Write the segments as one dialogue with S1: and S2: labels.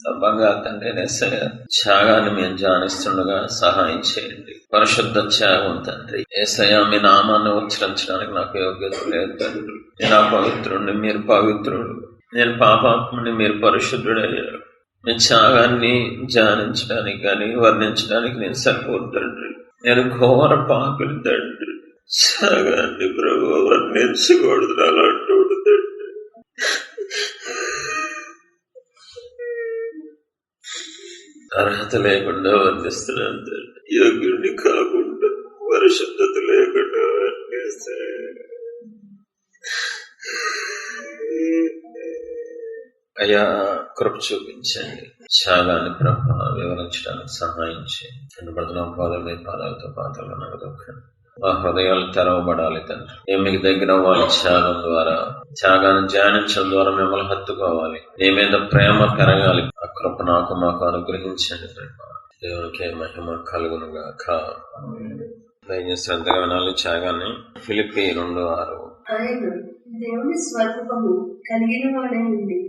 S1: తప్పగా తండ్రి త్యాగాన్ని మేము ధ్యానిస్తుండగా సహాయం చేయండి. పరిశుద్ధ త్యాగం తండ్రి. యేసయ్య, మీ నామాన్ని ఉచ్చరించడానికి నాకు యోగ్యత లేదు తండ్రి. నేను అపవిత్రుడిని, మీరు పవిత్రుడు. నేను పాపాత్ముని, మీరు పరిశుద్ధుడయ్యారు. మీ త్యాగాన్ని ధ్యానించడానికి కానీ వర్ణించడానికి నేను సరిపోదు తండ్రి. నేను ఘోర పాపిని తండ్రి. త్యాగాన్ని ప్రభు వర్ణించకూడదు అలాంటి తండ్రి. అర్హత లేకుండా వర్ణిస్తున్నాను తండ్రి. యోగ్యుడిని కాకుండా, పరిశుద్ధత లేకుండా వర్ణిస్తే అయ్యా కృప చూపించండి. త్యాగాన్ని ప్రభు వివరించడానికి సహాయం చేయండి. బ్రతన పాదాలు మీ పాదాలతో పాదాలు నగదొక్కండి. మా హృదయాలు తెరవబడాలి తండ్రి. మీకు దగ్గర వాళ్ళ త్యాగం ద్వారా, త్యాగాన్ని ధ్యానించడం ద్వారా మిమ్మల్ని హత్తుకోవాలి. నీ మీద ప్రేమ పెరగాలి. ఆ కృప నాకు మాకు అనుగ్రహించండి. దేవునికి మహిమ కలుగునుగాక. దయచేసి శ్రద్ధగా వినాలి త్యాగాన్ని. ఫిలిప్పీ 2:6.
S2: ఆయన దేవుని స్వరూపము కలిగిన వాడై ఉండి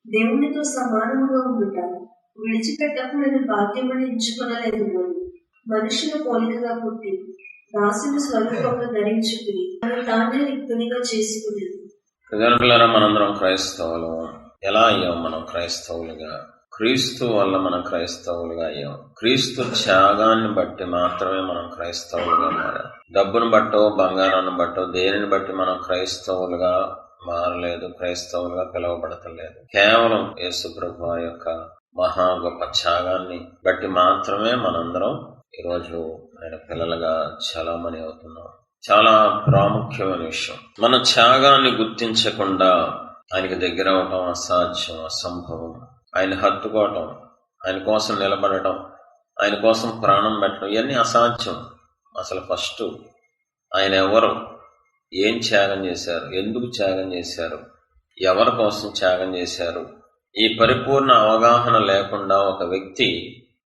S2: దేవునితో సమానముగా ఉండుట విడిచిపెట్టకూడని భాగ్యమని ఎంచుకొనలేదు. మనుషుల పోలికగా పుట్టి దాసుని స్వరూపంలో ధరించుకుని తానే రిక్తునిగా చేసుకుని.
S1: ప్రజలారా, మనందరం క్రైస్తవులు. ఎలా అయ్యాం మనం క్రైస్తవులుగా? క్రీస్తు వల్ల మనం క్రైస్తవులుగా అయ్యాం. క్రీస్తు త్యాగాన్ని బట్టి మాత్రమే మనం క్రైస్తవులుగా మారాం. డబ్బును బట్టో, బంగారాన్ని బట్టో, దేనిని బట్టి మనం క్రైస్తవులుగా మారలేదు, క్రైస్తవులుగా పిలువబడతలేదు. కేవలం యేసు ప్రభువు యొక్క మహా గొప్ప త్యాగాన్ని బట్టి మాత్రమే మనందరం ఈరోజు ఆయన పిల్లలుగా చలామణి అవుతున్నాం. చాలా ప్రాముఖ్యమైన విషయం. మన త్యాగాన్ని గుర్తించకుండా ఆయనకి దగ్గర అవటం అసాధ్యం, అసంభవం. ఆయన హత్తుకోవటం, ఆయన కోసం నిలబడటం, ఆయన కోసం ప్రాణం పెట్టడం, ఇవన్నీ అసాధ్యం. అసలు ఫస్ట్ ఆయన ఎవరు, ఏం త్యాగం చేశారు, ఎందుకు త్యాగం చేశారు, ఎవరి కోసం త్యాగం చేశారు, ఈ పరిపూర్ణ అవగాహన లేకుండా ఒక వ్యక్తి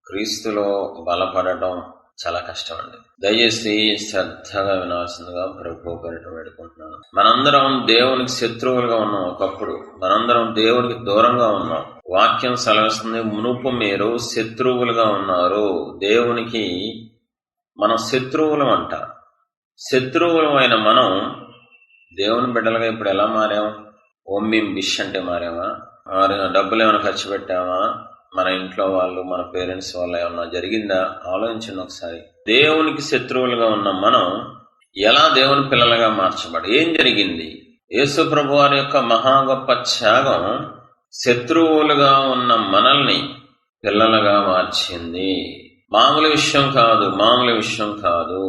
S1: క్రీస్తులో బలపడటం చాలా కష్టం అండి. దయచేసి శ్రద్ధగా వినాల్సిందిగా ప్రభు పేరిట వేడుకుంటున్నాను. మనందరం దేవునికి శత్రువులుగా ఉన్నాం. ఒకప్పుడు మనందరం దేవునికి దూరంగా ఉన్నాం. వాక్యం సెలవిస్తుంది, మునుపు మీరు శత్రువులుగా ఉన్నారు. దేవునికి మనం శత్రువులం అంట. శత్రువులమైన మనం దేవుని బిడ్డలుగా ఇప్పుడు ఎలా మారాం? ఓమ్మిం బిష్ అంటే మారామా? డబ్బులు ఏమైనా ఖర్చు పెట్టామా? మన ఇంట్లో వాళ్ళు, మన పేరెంట్స్ వల్ల ఏమన్నా జరిగిందా? ఆలోచించండి ఒకసారి. దేవునికి శత్రువులుగా ఉన్న మనం ఎలా దేవుని పిల్లలుగా మార్చబడి, ఏం జరిగింది? యేసు ప్రభు వారి యొక్క మహా గొప్ప త్యాగం శత్రువులుగా ఉన్న మనల్ని పిల్లలుగా మార్చింది. మామూలు విషయం కాదు, మామూలు విషయం కాదు.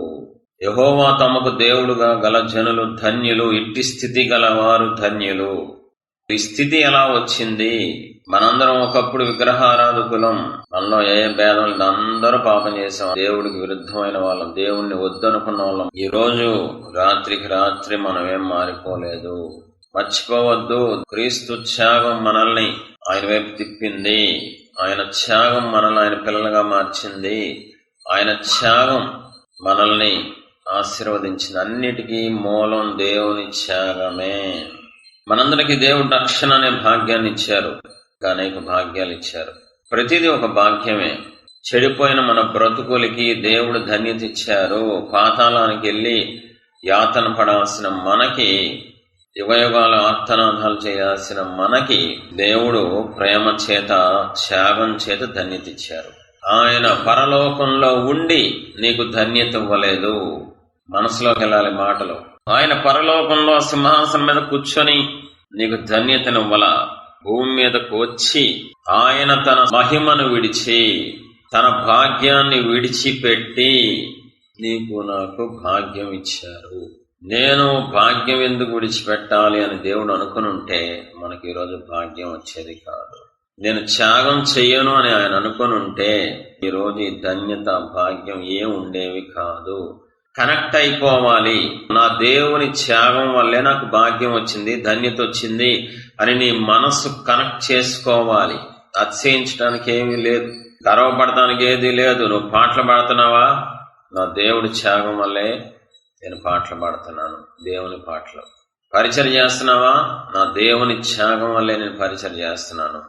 S1: యెహోవా తమకు దేవుడుగా గల జనులు ధన్యులు, ఇట్టి స్థితి గలవారు ధన్యులు. ఈ స్థితి ఎలా వచ్చింది? మనందరం ఒకప్పుడు విగ్రహారాధకులం. మనలో ఏ భేదం లేదు, అందరూ పాపం చేసాం, దేవుడికి విరుద్ధమైన వాళ్ళం, దేవుణ్ణి వద్దనుకున్న వాళ్ళం. ఈ రోజు రాత్రికి రాత్రి మనం ఏం మారిపోలేదు. మర్చిపోవద్దు, క్రీస్తు త్యాగం మనల్ని ఆయన వైపు తిప్పింది. ఆయన త్యాగం మనల్ని ఆయన పిల్లలుగా మార్చింది. ఆయన త్యాగం మనల్ని ఆశీర్వదించింది. అన్నిటికీ మూలం దేవుని త్యాగమే. మనందరికీ దేవుడు రక్షణ అనే భాగ్యాన్ని ఇచ్చారు, అనేక భాగ్యాలు ఇచ్చారు. ప్రతిదీ ఒక భాగ్యమే. చెడిపోయిన మన బ్రతుకులకి దేవుడు ధన్యత ఇచ్చారు. పాతాళానికి వెళ్ళి యాతన పడాల్సిన మనకి, యుగయుగాలు ఆర్తనాదాలు చేయాల్సిన మనకి దేవుడు ప్రేమ చేత, త్యాగం చేత ధన్యత ఇచ్చారు. ఆయన పరలోకంలో ఉండి నీకు ధన్యత ఇవ్వలేదు. మనసులోకి వెళ్ళాలి మాటలు. ఆయన పరలోకంలో సింహాసనం మీద కూర్చొని నీకు ధన్యతనివ్వల. భూమి మీదకు వచ్చి ఆయన తన మహిమను విడిచి, తన భాగ్యాన్ని విడిచిపెట్టి నీకు నాకు భాగ్యం ఇచ్చారు. నేను భాగ్యం ఎందుకు విడిచిపెట్టాలి అని దేవుడు అనుకుని ఉంటే మనకి ఈరోజు భాగ్యం వచ్చేది కాదు. నేను త్యాగం చెయ్యను అని ఆయన అనుకుని ఉంటే ఈరోజు ఈ ధన్యత, భాగ్యం ఏం ఉండేవి కాదు. కనెక్ట్ అయిపోవాలి. నా దేవుని త్యాగం వల్లే నాకు భాగ్యం వచ్చింది, ధన్యత వచ్చింది అని నీ మనసు కనెక్ట్ చేసుకోవాలి. అతిశయించడానికి ఏమీ లేదు, గర్వపడటానికి ఏది లేదు. నువ్వు పాటలు పాడుతున్నావా? నా దేవుడి త్యాగం వల్లే నేను పాటలు పాడుతున్నాను, దేవుని పాటలు. పరిచయం చేస్తున్నావా? నా దేవుని త్యాగం వల్లే నేను పరిచయం చేస్తున్నాను.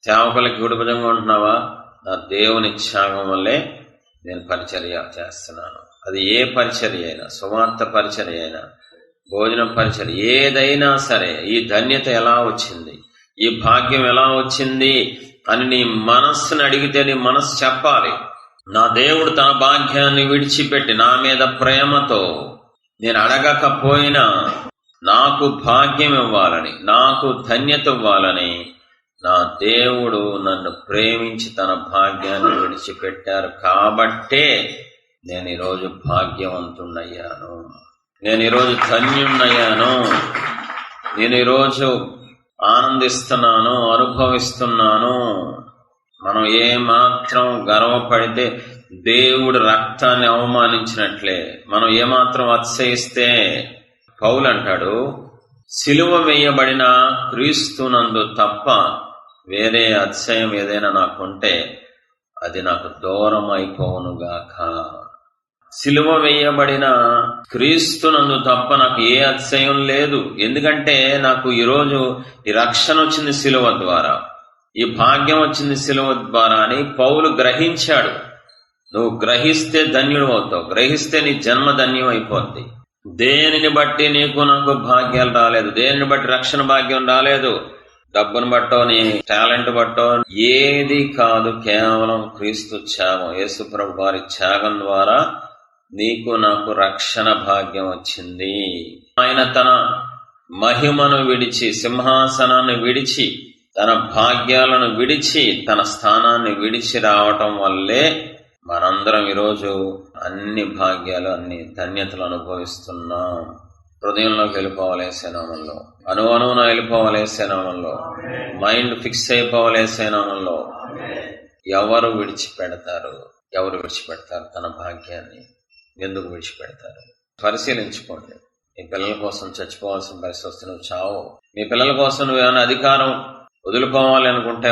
S1: సేవకులకి కుడిభుజంగా ఉంటున్నావా? నా దేవుని త్యాగం వల్లే నేను పరిచర్య చేస్తున్నాను. అది ఏ పరిచర్య అయినా, సువార్త పరిచర్య అయినా, భోజన పరిచర్య ఏదైనా సరే, ఈ ధన్యత ఎలా వచ్చింది, ఈ భాగ్యం ఎలా వచ్చింది అని నీ మనస్సును అడిగితే నీ మనస్సు చెప్పాలి. నా దేవుడు తన భాగ్యాన్ని విడిచిపెట్టి నా మీద ప్రేమతో, నేను అడగకపోయినా నాకు భాగ్యం ఇవ్వాలని, నాకు ధన్యత ఇవ్వాలని నా దేవుడు నన్ను ప్రేమించి తన భాగ్యాన్ని విడిచిపెట్టారు. కాబట్టే నేను ఈరోజు భాగ్యవంతుణ్ణయ్యాను, నేను ఈరోజు ధన్యుణ్ణయ్యాను, నేను ఈరోజు ఆనందిస్తున్నాను, అనుభవిస్తున్నాను. మనం ఏమాత్రం గర్వపడితే దేవుడు రక్తాన్ని అవమానించినట్లే. మనం ఏమాత్రం అతిశయిస్తే, పౌలు అంటాడు, సిలువ వేయబడిన క్రీస్తునందు తప్ప వేరే అతిశయం ఏదైనా నాకుంటే అది నాకు దూరం అయిపోవునుగాక. సిలువ వేయబడిన క్రీస్తునందు తప్ప నాకు ఏ అతిశయం లేదు. ఎందుకంటే నాకు ఈరోజు ఈ రక్షణ వచ్చింది సిలువ ద్వారా, ఈ భాగ్యం వచ్చింది సిలువ ద్వారా అని పౌలు గ్రహించాడు. నువ్వు గ్రహిస్తే ధన్యుడు అవుతావు, గ్రహిస్తే నీ జన్మ ధన్యం అయిపోద్ది. దేనిని బట్టి నీకు నాకు భాగ్యాలు రాలేదు, దేనిని బట్టి రక్షణ భాగ్యం రాలేదు, డబ్బును బట్టో నీ టాలెంట్ బట్టో ఏది కాదు, కేవలం క్రీస్తు త్యాగం, యేసుప్రభు వారి త్యాగం ద్వారా నీకు నాకు రక్షణ భాగ్యం వచ్చింది. ఆయన తన మహిమను విడిచి, సింహాసనాన్ని విడిచి, తన భాగ్యాలను విడిచి, తన స్థానాన్ని విడిచి రావటం వల్లే మనందరం ఈరోజు అన్ని భాగ్యాలు, అన్ని ధన్యతలు అనుభవిస్తున్నాం. హృదయంలోకి వెళ్ళిపోవాలేసేనామంలో, అనువున వెళ్ళిపోవాలేసేనామంలో, మైండ్ ఫిక్స్ అయిపోవాలేసేనామంలో. ఎవరు విడిచిపెడతారు? ఎవరు విడిచిపెడతారు తన భాగ్యాన్ని? ఎందుకు విడిచిపెడతారు? పరిశీలించుకోండి. మీ పిల్లల కోసం చచ్చిపోవాల్సిన పరిస్థితి వస్తే నువ్వు చావు. మీ పిల్లల కోసం నువ్వు ఏమైనా అధికారం వదులుకోవాలి అనుకుంటే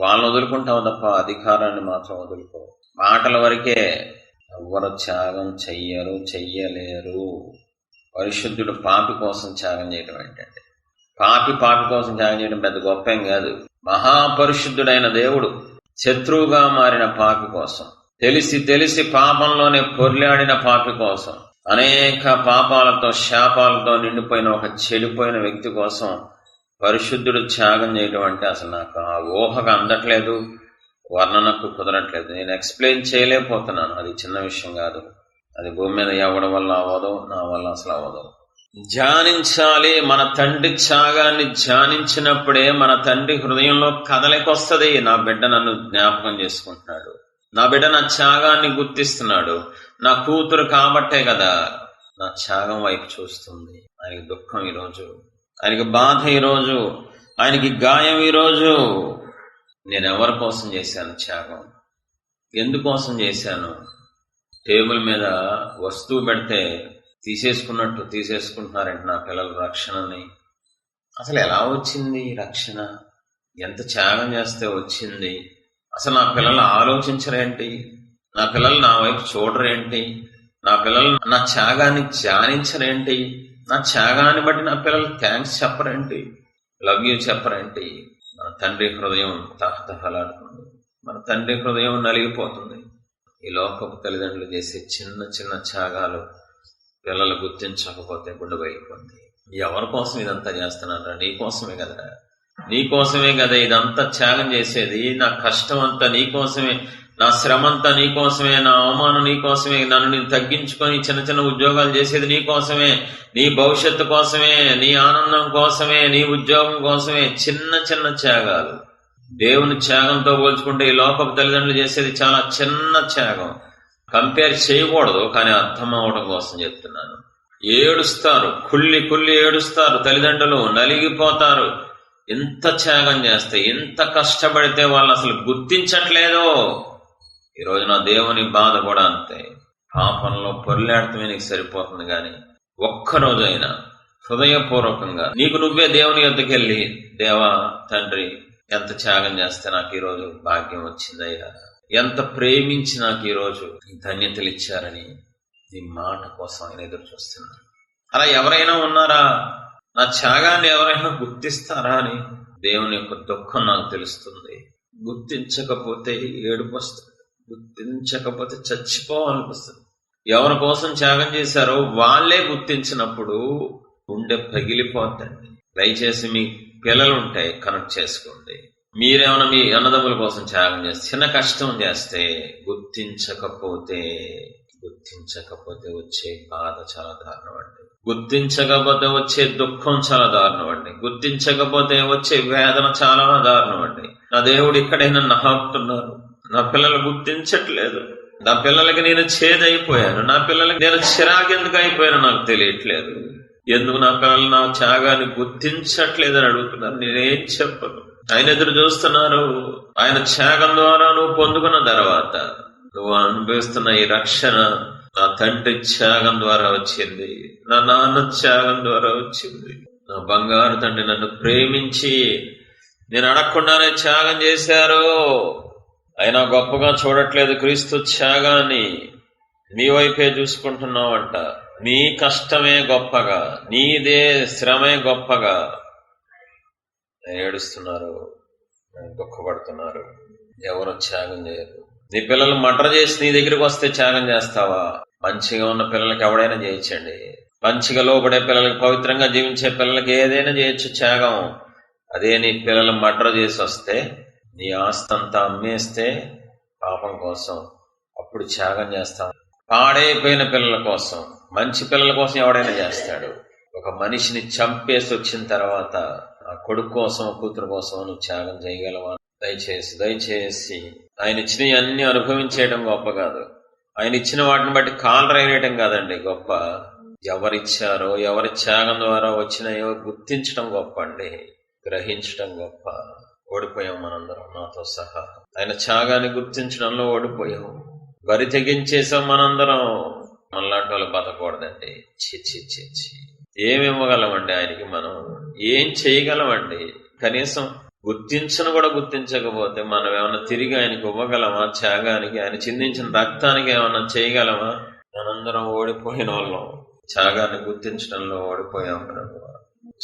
S1: వాళ్ళని వదులుకుంటావు తప్ప అధికారాన్ని మాత్రం వదులుకో. మాటల వరకే. ఎవరు త్యాగం చెయ్యలేరు. పరిశుద్ధుడు పాపి కోసం త్యాగం చేయడం ఏంటంటే, పాపి కోసం త్యాగం చేయడం పెద్ద గొప్ప ఏం కాదు. మహాపరిశుద్ధుడైన దేవుడు శత్రువుగా మారిన పాపి కోసం, తెలిసి పాపంలోనే పొర్లాడిన పాపి కోసం, అనేక పాపాలతో శాపాలతో నిండిపోయిన ఒక చెడిపోయిన వ్యక్తి కోసం పరిశుద్ధుడు త్యాగం చేయడం అంటే అసలు నాకు ఆ ఊహకు అందట్లేదు, వర్ణనకు కుదరట్లేదు. నేను ఎక్స్ప్లెయిన్ చేయలేకపోతున్నాను. అది చిన్న విషయం కాదు. అది భూమి మీద ఎవడి వల్ల అవ్వదు, నా వల్ల అసలు అవ్వదు. ధ్యానించాలి. మన తండ్రి త్యాగాన్ని ధ్యానించినప్పుడే మన తండ్రి హృదయంలో కదలికొస్తుంది. నా బిడ్డ నన్ను జ్ఞాపకం చేసుకుంటున్నాడు, నా బిడ్డ నా త్యాగాన్ని గుర్తిస్తున్నాడు, నా కూతురు కాబట్టే కదా నా త్యాగం వైపు చూస్తుంది. ఆయనకి దుఃఖం ఈరోజు, ఆయనకి బాధ ఈరోజు, ఆయనకి గాయం ఈరోజు. నేను ఎవరి కోసం చేశాను త్యాగం? ఎందుకోసం చేశాను? టేబుల్ మీద వస్తువు పెడితే తీసేసుకున్నట్టు తీసేసుకుంటున్నారంటే నా పిల్లల రక్షణని. అసలు ఎలా వచ్చింది రక్షణ? ఎంత త్యాగం చేస్తే వచ్చింది? అసలు నా పిల్లలు ఆలోచించరేంటి? నా పిల్లలు నా వైపు చూడరేంటి? నా పిల్లలు నా త్యాగాన్ని ధ్యానించరేంటి? నా త్యాగాన్ని బట్టి నా పిల్లలు థ్యాంక్స్ చెప్పరేంటి? లవ్ యూ చెప్పరేంటి? మన తండ్రి హృదయం తహతహలాడుతుంది, మన తండ్రి హృదయం నలిగిపోతుంది. ఈ లోకపు తల్లిదండ్రులు చేసే చిన్న త్యాగాలు పిల్లలు గుర్తించకపోతే గుండె బయలుపోయింది. ఎవరి కోసం ఇదంతా చేస్తున్నారా? నీకోసమే కదరా, నీకోసమే కదా ఇదంతా త్యాగం చేసేది. నా కష్టం అంతా నీకోసమే, నా శ్రమ అంతా నీకోసమే, నా అవమానం నీకోసమే, నన్ను నేను తగ్గించుకొని చిన్న ఉద్యోగాలు చేసేది నీకోసమే, నీ భవిష్యత్తు కోసమే, నీ ఆనందం కోసమే, నీ ఉద్యోగం కోసమే. చిన్న త్యాగాలు దేవుని త్యాగంతో పోల్చుకుంటే ఈ లోకపు తల్లిదండ్రులు చేసేది చాలా చిన్న త్యాగం. కంపేర్ చేయకూడదు, కానీ అర్థం అవడం కోసం చెప్తున్నాను. ఏడుస్తారు, కుళ్ళి ఏడుస్తారు తల్లిదండ్రులు, నలిగిపోతారు. ఎంత త్యాగం చేస్తే, ఎంత కష్టపడితే వాళ్ళు అసలు గుర్తించట్లేదో. ఈరోజు నా దేవుని బాధ కూడా అంతే. పాపంలో పొర్లాడటమే నీకు సరిపోతుంది, కానీ ఒక్కరోజైనా హృదయపూర్వకంగా నీకు నువ్వే దేవుని యొద్దకెళ్ళి, దేవా తండ్రి ఎంత త్యాగం చేస్తే నాకు ఈరోజు భాగ్యం వచ్చిందయ్యా, ఎంత ప్రేమించి నాకు ఈరోజు ఈ ధన్యతలు ఇచ్చారని నీ మాట కోసం ఆయన ఎదురు చూస్తున్నారు. అలా ఎవరైనా ఉన్నారా? నా త్యాగాన్ని ఎవరైనా గుర్తిస్తారా అని దేవుని యొక్క దుఃఖం నాకు తెలుస్తుంది. గుర్తించకపోతే ఏడుపు వస్తుంది, గుర్తించకపోతే చచ్చిపోవాలనిపిస్తుంది. ఎవరి కోసం త్యాగం చేశారో వాళ్ళే గుర్తించినప్పుడు గుండె పగిలిపోద్దండి. దయచేసి మీ పిల్లలు ఉంటాయి, కనెక్ట్ చేసుకోండి. మీరేమైనా మీ అన్నదమ్ముల కోసం త్యాగం చేస్తే, చిన్న కష్టం చేస్తే గుర్తించకపోతే వచ్చే బాధ చాలా దారుణం అండి. గుర్తించకపోతే వచ్చే దుఃఖం చాలా దారుణం అండి. గుర్తించకపోతే వచ్చే వేదన చాలా దారుణం అండి. నా దేవుడు ఇక్కడే నన్ను ఆపుతున్నారు. నా పిల్లలు గుర్తించట్లేదు. నా పిల్లలకి నేను చేదైపోయాను. నా పిల్లలకి నేను చిరాకెందుకు అయిపోయాను నాకు తెలియట్లేదు. ఎందుకు నా పిల్లలు నా త్యాగాన్ని గుర్తించట్లేదని అడుగుతున్నారు. నేనేం చెప్పను. ఆయన ఎదురు చూస్తున్నారు. ఆయన త్యాగం ద్వారా నువ్వు పొందుకున్న తర్వాత నువ్వు అనుభవిస్తున్న ఈ రక్షణ నా తండ్రి త్యాగం ద్వారా వచ్చింది, నా నాన్న త్యాగం ద్వారా వచ్చింది. నా బంగారు తండ్రి నన్ను ప్రేమించి నేను అడగకుండానే త్యాగం చేశారు. అయినా గొప్పగా చూడట్లేదు క్రీస్తు త్యాగాన్ని. నీ వైపే చూసుకుంటున్నావంట. నీ కష్టమే గొప్పగా, నీదే శ్రమే గొప్పగా ఏడుస్తున్నారు, దుఃఖపడుతున్నారు. ఎవరు త్యాగం చేయరు. నీ పిల్లలు మర్డర్ చేసి నీ దగ్గరికి వస్తే త్యాగం చేస్తావా? మంచిగా ఉన్న పిల్లలకి ఎవడైనా చేయొచ్చండి. మంచిగా లోబడే పిల్లలకి, పవిత్రంగా జీవించే పిల్లలకి ఏదైనా చేయొచ్చు త్యాగం. అదే నీ పిల్లలు మర్డర్ చేసి వస్తే, నీ ఆస్తంతా అమ్మేస్తే పాపం కోసం, అప్పుడు త్యాగం చేస్తాం. పాడైపోయిన పిల్లల కోసం, మంచి పిల్లల కోసం ఎవడైనా చేస్తాడు. ఒక మనిషిని చంపేసి వచ్చిన తర్వాత ఆ కొడుకు కోసం, కూతురు కోసం నువ్వు త్యాగం చేయగలవా? దయచేసి ఆయన ఇచ్చినవి అన్ని అనుభవించేయడం గొప్ప కాదు. ఆయన ఇచ్చిన వాటిని బట్టి కాలు రైరేయడం కాదండి గొప్ప. ఎవరిచ్చారో, ఎవరి త్యాగం ద్వారా వచ్చినాయో గుర్తించడం గొప్ప అండి, గ్రహించడం గొప్ప. ఓడిపోయాం మనందరం, నాతో సహా. ఆయన త్యాగాన్ని గుర్తించడంలో ఓడిపోయాం. బరి తెగించేసాం మనందరం. మనలాంటి వాళ్ళు బతకూడదండి. చి ఏమి ఇవ్వగలమండి ఆయనకి? మనం ఏం చేయగలమండి? కనీసం గుర్తించను కూడా గుర్తించకపోతే మనం ఏమన్నా తిరిగి ఆయనకు ఇవ్వగలమా? త్యాగానికి, ఆయన చిందించిన రక్తానికి ఏమన్నా చేయగలమా? మనందరం ఓడిపోయిన వాళ్ళం. త్యాగాన్ని గుర్తించడంలో ఓడిపోయాం ప్రభు.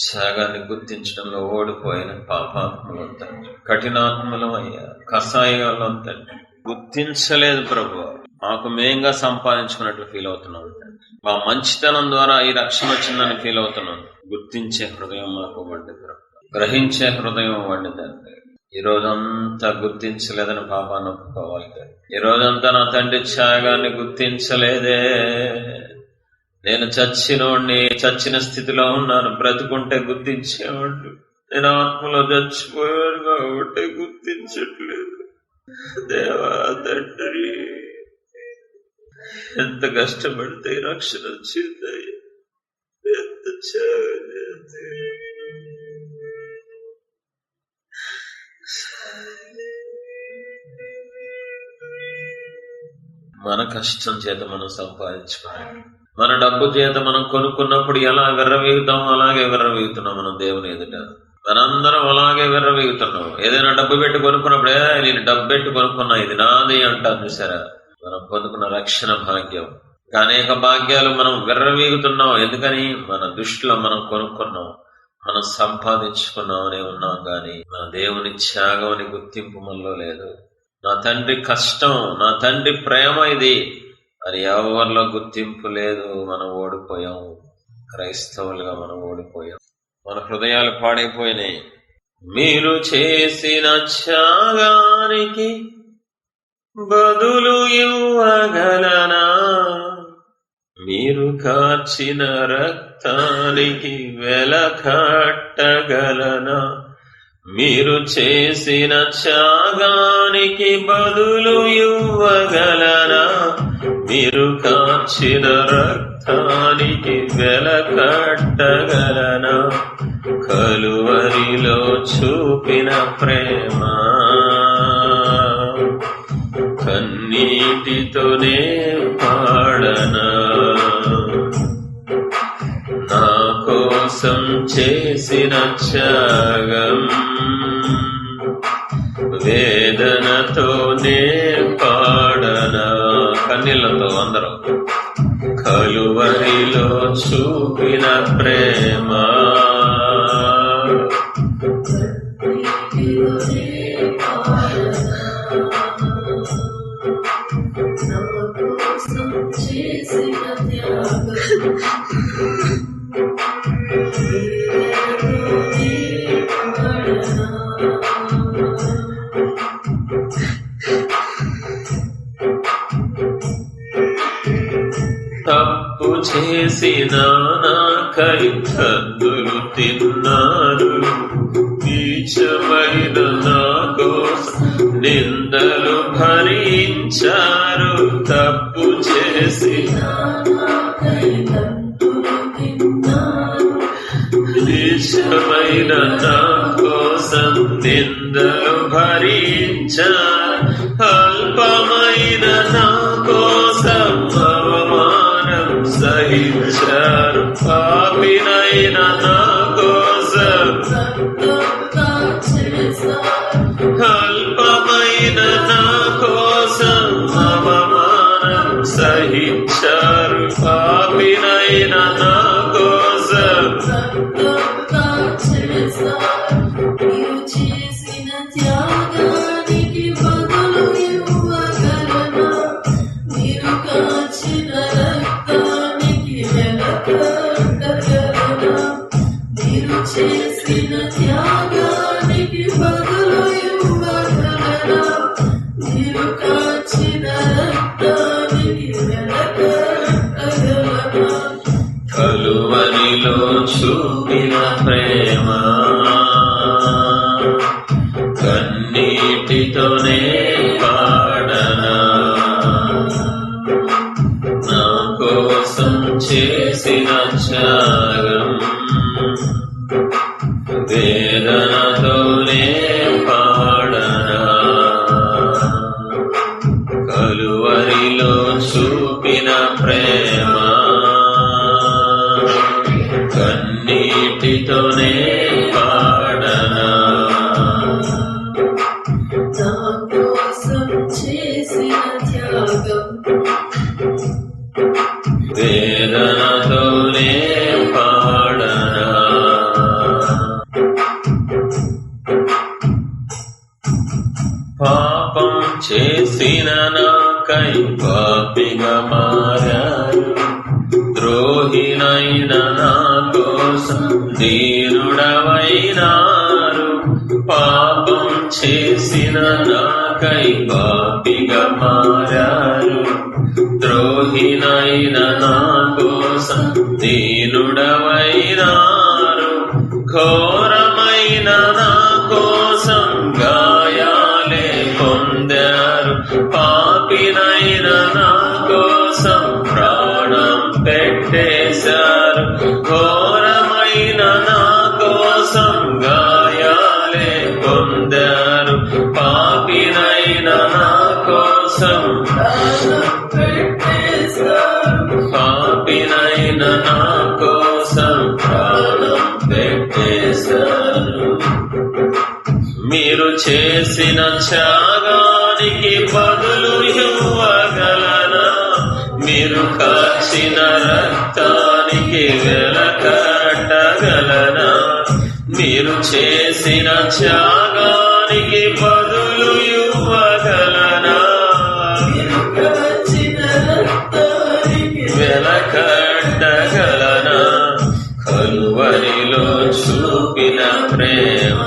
S1: త్యాగాన్ని గుర్తించడంలో ఓడిపోయిన పాపాత్మలు తండ్రి, కఠినాత్మలం అయ్యా, కషాయాలు తండ్రి. గుర్తించలేదు ప్రభు. మాకు మేంగా సంపాదించుకున్నట్లు ఫీల్ అవుతున్నాం తండ్రి. మా మంచితనం ద్వారా ఈ రక్షణ వచ్చిందని ఫీల్ అవుతున్నాం. గుర్తించే హృదయం మాకు ఇవ్వండి ప్రభు, గ్రహించే హృదయం ఇవ్వండి తండ్రి. ఈ రోజంతా గుర్తించలేదని పాపాన్ని ఒప్పుకోవాలి తండ్రి. ఈ రోజంతా నా తండ్రి త్యాగాన్ని గుర్తించలేదే. నేను చచ్చిన స్థితిలో ఉన్నాను. బ్రతుకుంటే గుర్తించేవాడు. నేను ఆత్మలో చచ్చిపోయాను కాబట్టి గుర్తించట్లేదు. దేవా తండ్రి, ఎంత కష్టపడితే రక్షణ వచ్చింది, ఎంత త్యాగం చేస్తే. మన కష్టం చేత మనం సంపాదించుకున్నాం. మన డబ్బు చేత మనం కొనుక్కున్నప్పుడు ఎలా విర్రవీగుతామో అలాగే విర్రవీగుతున్నాం మనం దేవుని ఎదుట. మనందరం అలాగే విర్రవీగుతున్నాం. ఏదైనా డబ్బు పెట్టి కొనుక్కున్నప్పుడే నేను డబ్బు పెట్టి కొనుక్కున్నా, ఇది నాది అంటాం. చూసారా, మనం పొందుకున్న రక్షణ భాగ్యం. అనేక భాగ్యాలు మనం విర్రవీగుతున్నాం. ఎందుకని? మన దృష్టిలో మనం కొనుక్కున్నాం, మనం సంపాదించుకున్నాం అని ఉన్నాం. కానీ నా దేవుని త్యాగం అని గుర్తింపు మనలో లేదు. నా తండ్రి కష్టం, నా తండ్రి ప్రేమ ఇది అని ఎవరిలో గుర్తింపు లేదు. మనం ఓడిపోయాం. క్రైస్తవులుగా మనం ఓడిపోయాం. మన హృదయాలు పాడైపోయినాయి. మీరు చేసిన త్యాగానికి బదులు ఇవ్వగలనా? మీరు కార్చిన రక్తానికి వెల కట్టగలనా? మీరు చేసిన త్యాగానికి బదులు ఇవ్వగలనా? మీరు కార్చిన రక్తానికి వెల కట్టగలనా? కలువరిలో చూపిన ప్రేమ కన్నీటితోనే పాడనా? నా కోసం చేసిన త్యాగం వేదనతోనే పాడనా? కన్నీళ్లతో అందరం. కలువరిలో చూపిన ప్రేమ తప్పు చేసిన నాకై కన్నులు తిన్నారు, నీచమైన నా కోసం నిందలు భరించారు. తప్పు చేసిన నీచమైన నా కోసం నిందలు భరించారు. అల్పమైన నా కోసం అవమానం సహించారు. పాపినైన నా కోసం అల్పమైన నా కోసం అవమానం సహించారు. పాపినైన నా కోసం
S2: మీరు చేసిన త్యాగానికి బదులు ఇవ్వగలనా? మీరు కాచిన రక్తానికి వెలకట్టగలనా? మీరు చేసిన త్యాగానికి బదులు ఇవ్వగలనా? మీరు కాచిన రక్తానికి వెలకట్టగలనా?
S1: కలువరిలో చూపిన ప్రేమ కన్నీటితోనే పాడనా, నా కోసం చేసిన త్యాగం వేదనతోనే పాడనా. కలువరిలో చూపిన ప్రేమ కన్నీటితోనే పాడనా,
S2: నా కోసం చేసిన త్యాగం
S1: వేదనతోనే పాడనా. పాపం చేసిన నాకై పాపిగా మారారు, ద్రోహినైన నా కోసం దీనుడవైనారు. పాపం చేసిన నాకై పాపిగా మారారు, ద్రోహినైన నా కోసం దీనుడవైనారు. ఘోరమైన నా కోసం గాయాలే పొందారు, పాపినైన నా కోసం ప్రాణం పెట్టేశారు. ఘోరమైన నా కోసం గాయాలే పొందారు, పాపినైన నా కోసం పాపినైన నా కోసం ప్రాణం పెట్టేశారు. మీరు చేసిన త్యాగానికి బదులు ఇవ్వగలనా? మీరు కాచిన రక్తానికి వెలకట్టగలనా? మీరు చేసిన త్యాగానికి బదులు ఇవ్వగలనా? వెలకట్టగలనా? కలువరిలో చూపిన ప్రేమ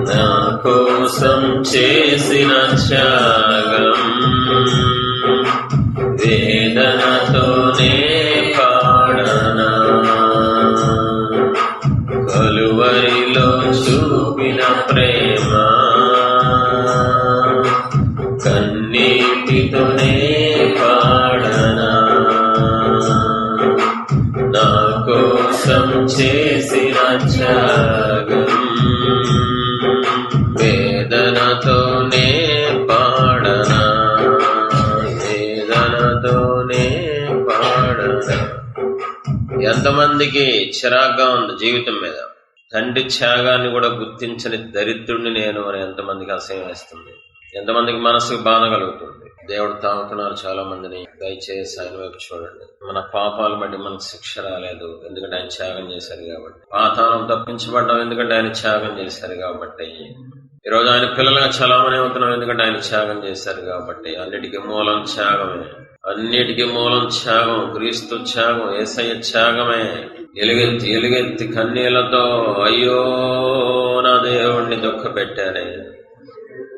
S1: నా కోసం చేసిన త్యాగం వేదనతోనే పాడనా. కలువరిలో చూపిన ప్రేమ కన్నీటితోనే పాడనా. నా కోసం చేసిన త్యాగం వేదనతోనే పాడనా, వేదనతోనే పాడనా. ఎంతమందికి చిరాగ్గా ఉంది జీవితం మీద? తండ్రి త్యాగాన్ని కూడా గుర్తించని దరిద్రుడిని నేను అని ఎంతమందికి అసహ్యం వేస్తుంది? ఎంతమందికి మనసుకు బాధ కలుగుతుంది? దేవుడు తాగుతున్నారు చాలా మందిని. దయచేసి ఆయన వైపు చూడండి. మన పాపాలు బట్టి మనకు శిక్ష రాలేదు, ఎందుకంటే ఆయన త్యాగం చేశారు కాబట్టి. పాతాళం తప్పించబడ్డాం, ఎందుకంటే ఆయన త్యాగం చేశారు కాబట్టి. ఈరోజు ఆయన పిల్లలుగా చలామణి అవుతున్నాం, ఎందుకంటే ఆయన త్యాగం చేశారు కాబట్టి. అన్నిటికీ మూలం త్యాగమే, అన్నిటికీ మూలం త్యాగం. క్రీస్తు త్యాగం, యేసయ్య త్యాగమే. ఎలుగెత్తి ఎలుగెత్తి కన్నీళ్లతో అయ్యో నా దేవుణ్ణి దుఃఖ పెట్టానే,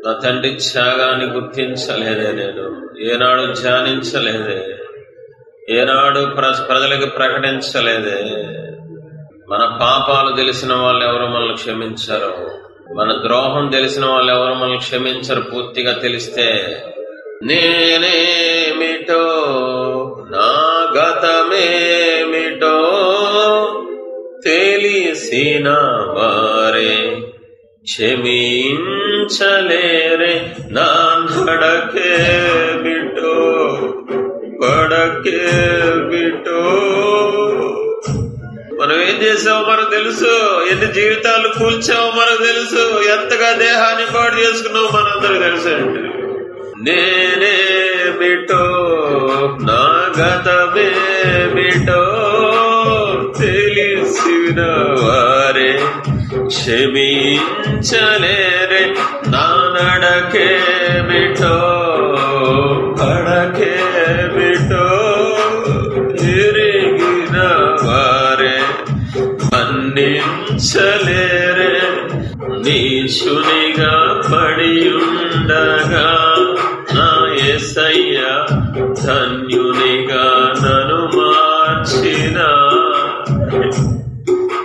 S1: నా తండ్రి త్యాగాన్ని గుర్తించలేదే, నేను ఏనాడు ధ్యానించలేదే, ఏనాడు ప్రజలకు ప్రకటించలేదే. మన పాపాలు తెలిసిన వాళ్ళు ఎవరు మనల్ని క్షమించరు, మన ద్రోహం తెలిసిన వాళ్ళు ఎవరు మనల్ని క్షమించరు. పూర్తిగా తెలిస్తే నేనేమిటో నా గతమేమిటో తెలిసిన వారే క్షమించలేరే, నా నడకే బిటో పడకే బిటో. మనం ఏం చేసామో మనకు తెలుసు, ఎన్ని జీవితాలు కూల్చామో మనకు తెలుసు, ఎంతగా దేహాన్ని పాడు చేసుకున్నామో మనందరూ తెలుసు. నేనేమిటో నా గతమేమిటో తెలిసిన వారే క్షమించలేరే, నా నడకేమిటో పడకేమిటో ఎరిగిన వారే మన్నించలేరే. నీచునిగా పడియుండగా నా యేసయ్య ధన్యునిగా నన్ను మార్చిన.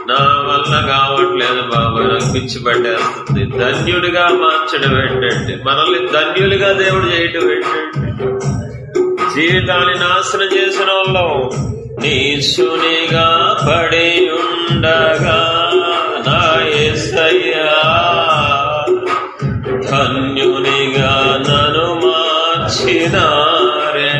S1: నా వల్ల కావట్లేదు బాబు, నాకు పిచ్చి పట్టేస్తుంది. ధన్యుడిగా మార్చడం ఏంటంటే, మనల్ని ధన్యులుగా దేవుడు చేయటం ఏంటంటే, జీవితాన్ని నాశనం చేసిన వాళ్ళం నీచునిగా పడి ఉండగా నా యేసయ్యా ధన్యునిగా నన్ను మార్చినారే.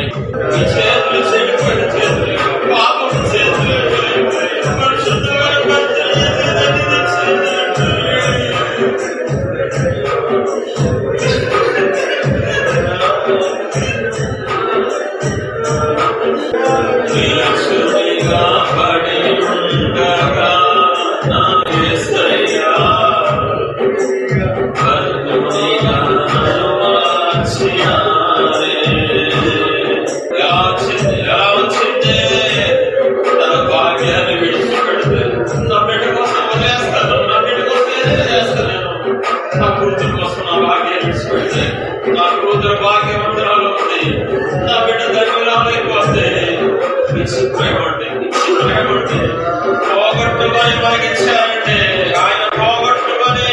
S1: పోగొట్టుకొని బాగిచ్చారంటే ఆయన పోగొట్టుకొని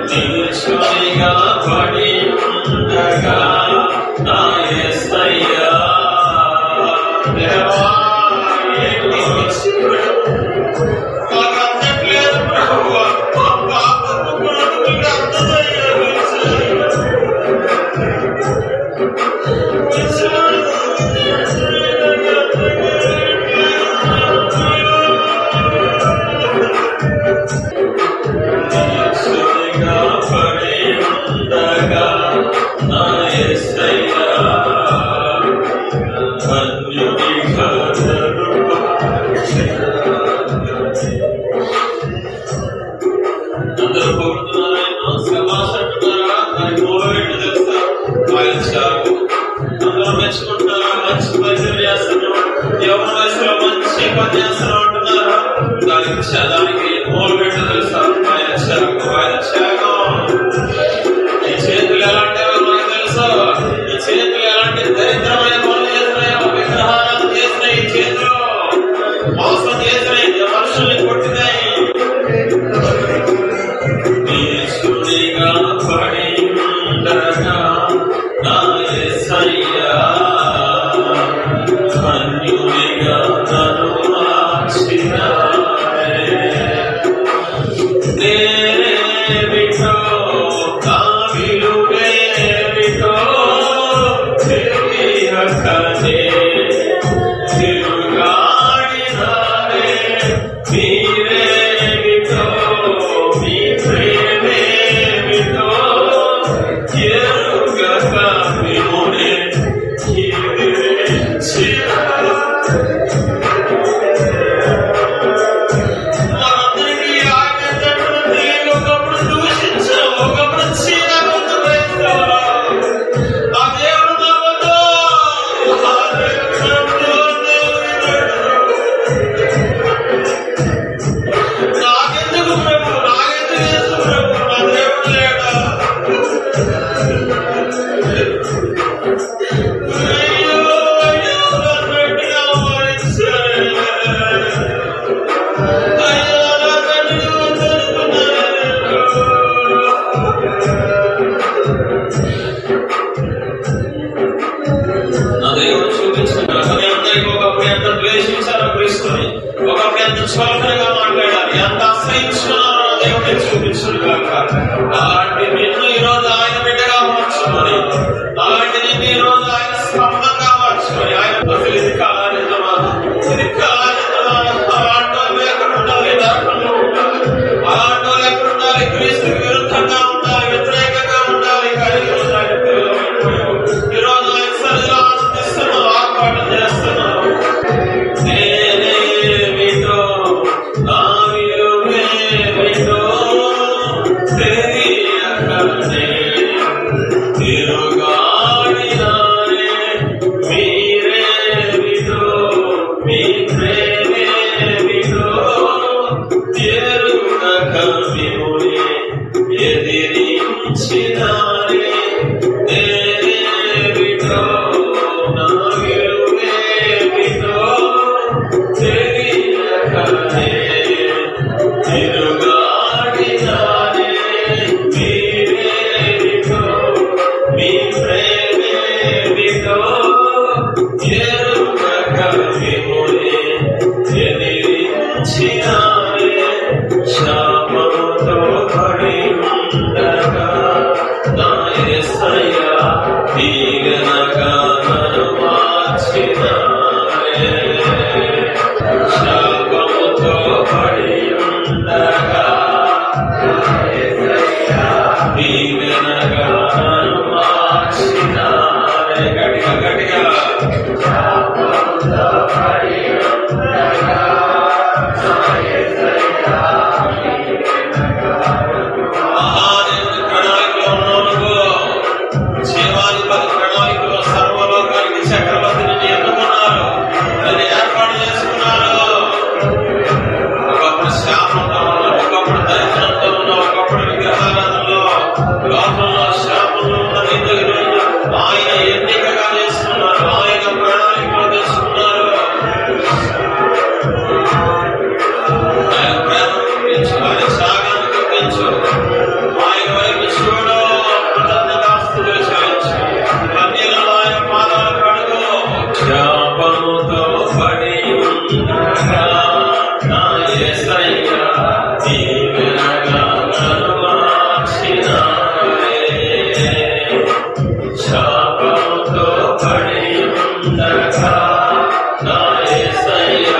S1: నీచునిగా పడి ఉండగా నా యేసయ్యా దేవా మాకు అందట్లేదు ప్రభువా, మా పాపపు కొడుకులుగా అందజేయాలి. అందరూ కోరుతున్నారా? సమాసంటున్నారా? దానికి మూలవేంటి తెలుసా? ఆయన చాలు. అందరూ మెచ్చుకుంటున్నారా? మంచి పరిచయం చేస్తున్నాం, యవ్వన వయసులో మంచి పని చేస్తున్నాం అంటున్నారా? దానికి మూలవేంటి తెలుసా? ఆయన చాలు, ఆయన త్యాగం. ఈ చేతులు ఎలాంటివో మనకు తెలుసు. ఈ చేతులు ఎలాంటి దరిద్రమైన పనులు చేస్తున్నాయో, విగ్రహాలను చేసినాయి, ఈ చేతులు మోసం చేసినాయి, మనుషుల్ని కొట్టినాయి. నీచునిగా పడి ఉండగా నా యేసయ్యా ధన్యునిగా నన్ను మార్చి దీవించుగాక. అలాంటి నిన్ను ఈరోజు ఆయన బిడ్డగా మార్చుకొని, అలాంటి నిన్ను ఈరోజు ఆయన స్పందంగా మార్చుకొని, ఆయన అసలు ఇది కాలానిజమా, ఇది కాలానిజమా, అలాంటి వాళ్ళు ఎక్కడ ఉండాలి, నరకంలో ఉండాలి. అలాంటి వాళ్ళు ఎక్కడ ఉండాలి, క్రీస్తుకి విరుద్ధంగా ఉండాలి, వ్యతిరేకంగా ఉండాలి. కానీ ఈరోజు ఆయన పిల్లలు ఈరోజు ఆయన సరిగా ఆనందిస్తున్నాం, ఆర్పాటం చేస్తున్నాం. నేనేమిటో నా విలువేమిటో తెలియకనే తిరుగాడినానే. మీరేమిటో మీ ప్రేమేమిటో ఎరుగక మిమ్ముని ఎదిరించినానే. నేనేమిటో నా విలువేమిటో తెలియకనే తిరుగాడినానే. మీరేమిటో మీ ప్రేమేమిటో ఎరుగక మిమ్ముని ఎదిరించినానే. శాపముతో పడి ఉండగా నా యేసయ్య దీవెనగా నన్ను మార్చినానే. శాపముతో పడి ఉండగా నా యేసయ్య దీవెనగా నన్ను మార్చినానే. గట్టిగా గట్టిగా శాపముతో పడి ఉండగా మహాదేవుని ప్రణాళికలో ఉన్నందుకు, జీవాధిపతి ప్రణాళికలో సర్వలోకానికి చక్రవర్తిని ఎన్నుకున్నారు, దాన్ని ఏర్పాటు చేసుకున్నారు. ఒకప్పుడు శాపంలో ఉన్న, ఒకప్పుడు దరిద్రంతో ఉన్న, ఒకప్పుడు విగ్రహారాధనలో, లోకంలో శాపంలో ఉన్న నిన్ను ఈరోజు ఆయన ఎన్నికగా చేసుకున్నారు, ఆయన ప్రణాళికలో తీసుకున్నారు. ఆయన ప్రేమను గుర్తించు, ఆయన త్యాగాన్ని గుర్తించు, ఆయన వైపు చూడు, కృతజ్ఞతాస్తుతులు చెల్లించు, కన్నీళ్లలో ఆయన పాదాలు కడుగు. శాపముతో పడి ఉండగా నా యేసయ్య దీవెనగా నన్ను మార్చినానే. శాపముతో పడి ఉండగా నా యేసయ్య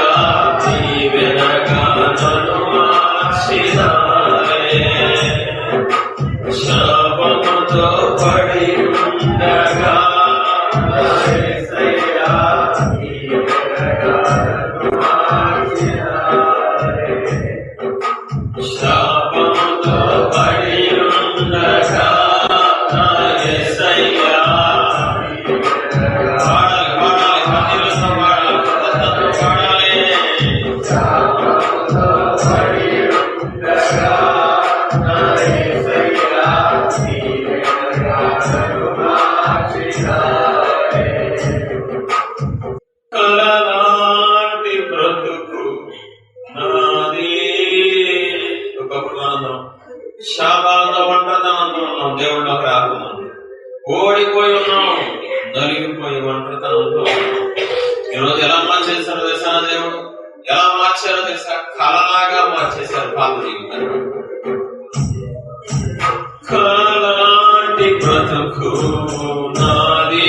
S1: దీవెనగా నన్ను మార్చినానే. శాపముతో పడి ఉండగా నా యేసయ్య దీవెనగా నన్ను మార్చినానే. శాపముతో పడి ఉండగా నా యేసయ్య పాడాలి, పాడాలి, కన్నీళ్లతో పాడాలి, కృతజ్ఞతతో పాడాలి. శాపముతో పడి ఉండగా నా యేసయ్య దీవెనగా నన్ను మార్చినానే. కలలాంటి బ్రతుకు నాది. ఒకప్పుడు మనందరం శాపాలతో ఒంటరితనంతో ఉన్నాం, దేవుళ్ళకి రాకున్నాం, ఓడిపోయి ఉన్నాం, నలిగిపోయి ఒంటరితనంతో ఉన్నాం. ఈరోజు ఎలా మార్చేశారో తెలుసా దేవుడు? ఎలా మార్చారో తెలుసా? కలలాగా మార్చేశారు పాప జీవితాన్ని. కలలాంటి బ్రతుకు నాది,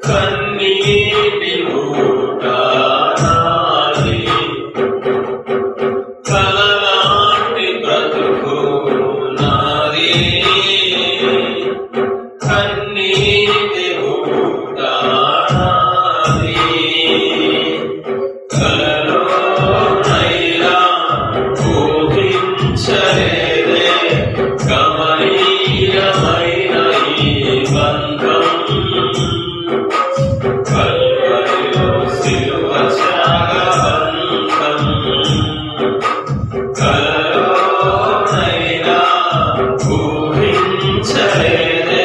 S1: కన్నీటి ఊట నాది. కలలాంటి బ్రతుకు నాది, కన్నీటి ఊట నాది. కలలోనైనా ఊహించలేదే గమనీయమైన ఈ బంధం. కల్వరిలో సిలువ త్యాగబంధం. కలలోనైనా ఊహించలేదే.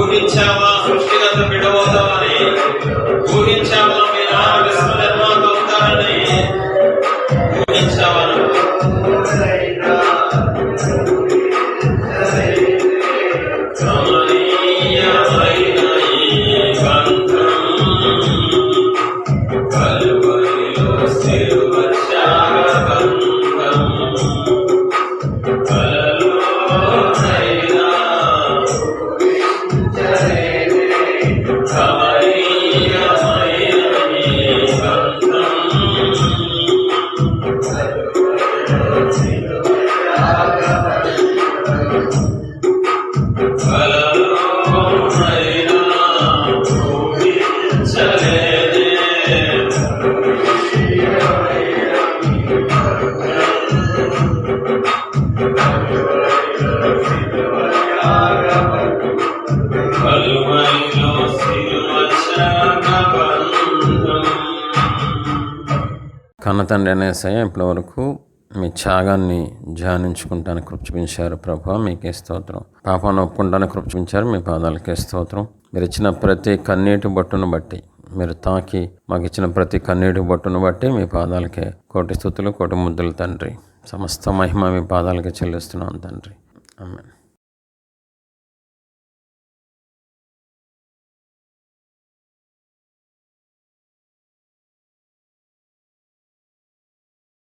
S1: ఊహించావా సృష్టిగత బిడవుతామని? ఊహించావా మీ నాన్న విశ్వ నిర్మాత అవుతారని? శిలువ త్యాగబంధం కలలోనైనా కమనీయమైన నీ బంధం కలలోనైనా ఊహించలేదే కలువరిలో శిలువ త్యాగబంధం.
S3: కన్న తండ్రి అనే యేసయ్య ఇప్పటి వరకు మీ త్యాగాన్ని ధ్యానించుకుంటానికి కృప చూపించారు ప్రభా, మీకే స్తోత్రం. పాపాన్ని ఒప్పుకుంటానికి కృప చూపించారు, మీ పాదాలకే స్తోత్రం. మీరు ఇచ్చిన ప్రతి కన్నీటి బొట్టును బట్టి, మీరు తాకి మాకు ఇచ్చిన ప్రతి కన్నీటి బొట్టును బట్టి మీ పాదాలకే కోటి స్తుతులు, కోటి ముద్దులు తండ్రి. సమస్త మహిమ మీ పాదాలకే చెల్లిస్తున్నాం తండ్రి. ఆమేన్.